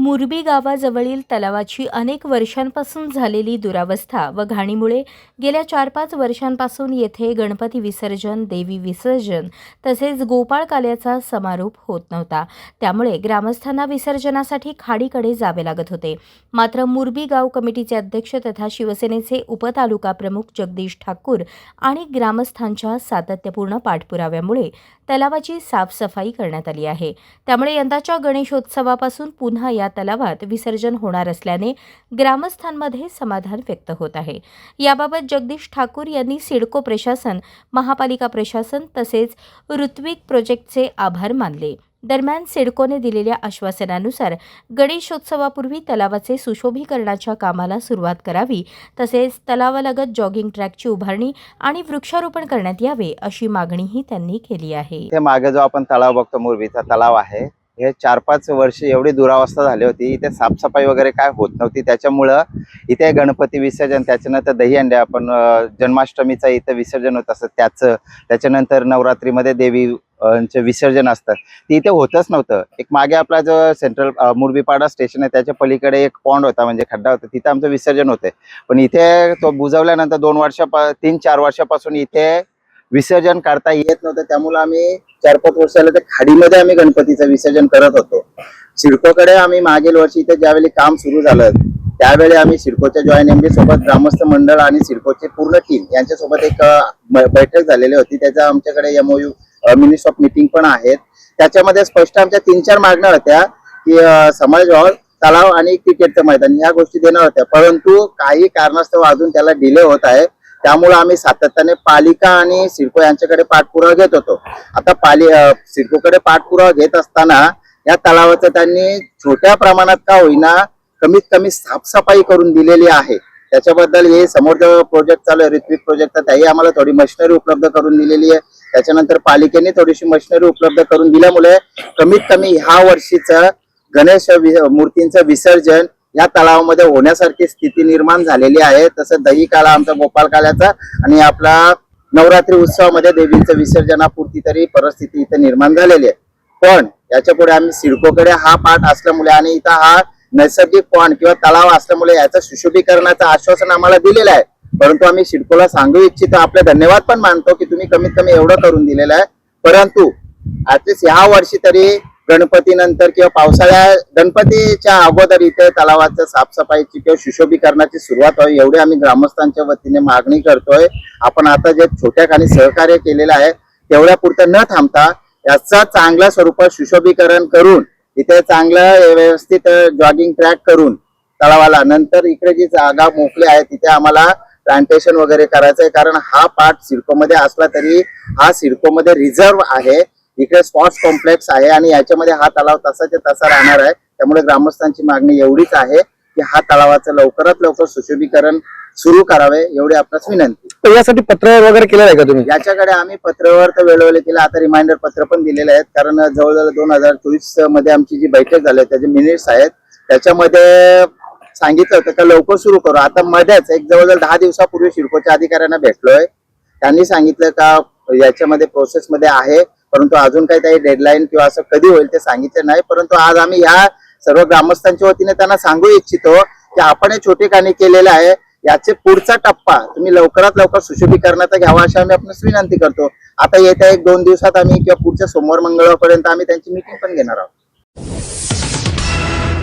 मुरबी गावाजवळील तलावाची अनेक वर्षांपासून झालेली दुरावस्था व घाणीमुळे गेल्या 4-5 वर्षांपासून येथे गणपती विसर्जन, देवी विसर्जन तसेच गोपाळकाल्याचा समारोप होत नव्हता। त्यामुळे ग्रामस्थांना विसर्जनासाठी खाडीकडे जावे लागत होते। मात्र मुरबी गाव कमिटीचे अध्यक्ष तथा शिवसेनेचे उपतालुका प्रमुख जगदीश ठाकूर आणि ग्रामस्थांच्या सातत्यपूर्ण पाठपुराव्यामुळे तलावाची साफसफाई करण्यात आली आहे। त्यामुळे यंदाच्या गणेशोत्सवापासून पुन्हा या तलावात विसर्जन होणार असल्याने ग्रामस्थांमध्ये समाधान व्यक्त होत आहे। याबाबत जगदीश ठाकूर यांनी सिडको प्रशासन, महापालिका प्रशासन तसेच ऋत्विक प्रोजेक्टचे आभार मानले। दरम्यान सिडकोने दिलेल्या आश्वासनानुसार गणेशोत्सवापूर्वी तलावाचे सुशोभीकरणाच्या कामाला सुरुवात करावी तसेच तलावालगत जॉगिंग ट्रॅकची उभारणी आणि वृक्षारोपण करण्यात यावे अशी मागणीही त्यांनी केली आहे। इथे मागे जो आपण तलाव बघतो, मुरबीचा तलाव आहे, हे 4-5 वर्ष एवढी दुरावस्था झाली होती। इथे साफसफाई वगैरे काय होत नव्हती, त्याच्यामुळं इथे गणपती विसर्जन, त्याच्यानंतर दहीहंडी, आपण जन्माष्टमीचा इथे विसर्जन होत असतं त्याच्यानंतर नवरात्रीमध्ये देवी चे विसर्जन असतं, ते इथे होतच नव्हतं। एक मागे आपला जो सेंट्रल मुरबीपाडा स्टेशन आहे त्याच्या पलीकडे एक पॉन्ड होता, म्हणजे खड्डा होता, तिथे आमचं विसर्जन होते। पण इथे तो बुजवल्यानंतर 3-4 वर्षापासून इथे विसर्जन करता येत नव्हतं। त्यामुळे आम्ही 4-5 वर्षाला ते खाडीमध्ये आम्ही गणपतीचं विसर्जन करत होतो। सिडकोकडे आम्ही मागील वर्षी इथे ज्यावेळी काम सुरू झालं त्यावेळी आम्ही सिडकोच्या जॉईंट एमडी सोबत, ग्रामस्थ मंडळ आणि सिडकोची पूर्ण टीम यांच्यासोबत एक बैठक झालेली होती। त्याचा आमच्याकडे MOU मिनिट्स ऑफ मीटिंग पण आहेत। त्याच्यामध्ये स्पष्ट आमच्या 3-4 मागण्या होत्या की समाज हॉल, तलाव आणि क्रिकेटचं मैदान ह्या गोष्टी देणार होत्या, परंतु काही कारणास्तव अजून त्याला डिले होत आहे। त्यामुळे आम्ही सातत्याने पालिका आणि सिडको यांच्याकडे पाठपुरावा घेत होतो। आता सिडकोकडे पाठपुरावा घेत असताना या तलावाचं त्यांनी छोट्या प्रमाणात का होईना कमीत कमी साफसफाई करून दिलेली आहे। त्याच्याबद्दल हे समोर जो प्रोजेक्ट चालू आहे ऋत्विक प्रोजेक्ट, त्याही आम्हाला थोडी मशिनरी उपलब्ध करून दिलेली आहे। त्याच्यानंतर पालिकेने थोडीशी मशिनरी उपलब्ध करून दिल्यामुळे कमीत कमी ह्या वर्षीचं गणेश मूर्तींचं विसर्जन या तलावामध्ये होण्यासारखी स्थिती निर्माण झालेली आहे। तसं दहीकाला, आमचा गोपाळकाल्याचा आणि आपला नवरात्री उत्सवामध्ये देवींचं विसर्जनापुरती तरी परिस्थिती इथे निर्माण झालेली आहे। पण याच्या पुढे आम्ही सिडकोकडे हा पाठ असल्यामुळे आणि इथं हा नैसर्गिक पॉइंट किंवा तलाव असल्यामुळे याचं सुशोभीकरणाचं आश्वासन आम्हाला दिलेलं आहे। परंतु आम्ही सिडकोला सांगू इच्छितो, आपले धन्यवाद पण मानतो की तुम्ही कमीत कमी एवढं करून दिलेलं आहे। परंतु ऍटलीस्ट ह्या वर्षी तरी गणपती नंतर किंवा गणपतीच्या अगोदर इथे तलावाचं साफसफाईची किंवा सुशोभीकरणाची सुरुवात व्हावी, एवढी आम्ही ग्रामस्थांच्या वतीने मागणी करतोय। आपण आता जे छोट्या खाणी सहकार्य केलेलं आहे तेवढ्या पुरतं न थांबता याचा चांगल्या स्वरूपात सुशोभीकरण करून इथे चांगलं व्यवस्थित जॉगिंग ट्रॅक करून तलावाला, नंतर इकडे जी जागा मोकळी आहे तिथे आम्हाला प्लांटेशन वगैरे करायचं आहे। कारण हा पार्ट सिडकोमध्ये असला तरी हा सिडकोमध्ये रिझर्व आहे, इकडे स्पॉर्ट्स कॉम्प्लेक्स आहे आणि याच्यामध्ये हा तलाव तसाच्या तसा राहणार आहे। त्यामुळे ग्रामस्थांची मागणी एवढीच आहे की हा तलावाचं लवकरात लवकर सुशोभीकरण सुरू करावे, एवढी आपल्यास विनंती। तर यासाठी पत्र वगैरे केलं आहे का तुम्ही? याच्याकडे आम्ही पत्रावर तर वेळोवेळी केलं, आता रिमाइंडर पत्र पण दिलेले आहेत। कारण जवळजवळ 2024 मध्ये आमची जी बैठक झाली त्याचे मिनिट्स आहेत, त्याच्यामध्ये सांगितलं होतं का लवकर सुरू करू। आता मध्येच एक जवळजवळ 10 दिवसापूर्वी सिडकोच्या अधिकाऱ्यांना भेटलोय, त्यांनी सांगितलं का याच्यामध्ये प्रोसेसमध्ये आहे, परंतु अजून काही त्याची डेडलाईन किंवा असं कधी होईल ते सांगितलं नाही। परंतु आज आम्ही ह्या सर्व ग्रामस्थांच्या वतीने त्यांना सांगू इच्छितो की आपण हे छोटे कानी केलेलं आहे, याचे पुढचा टप्पा तुम्ही लवकरात लवकर सुशोभीकरणाचा घ्यावा अशी आम्ही आपणास विनंती करतो। आता येत्या 1-2 दिवसात आम्ही किंवा पुढच्या सोमवार मंगळवारपर्यंत आम्ही त्यांची मीटिंग पण घेणार आहोत।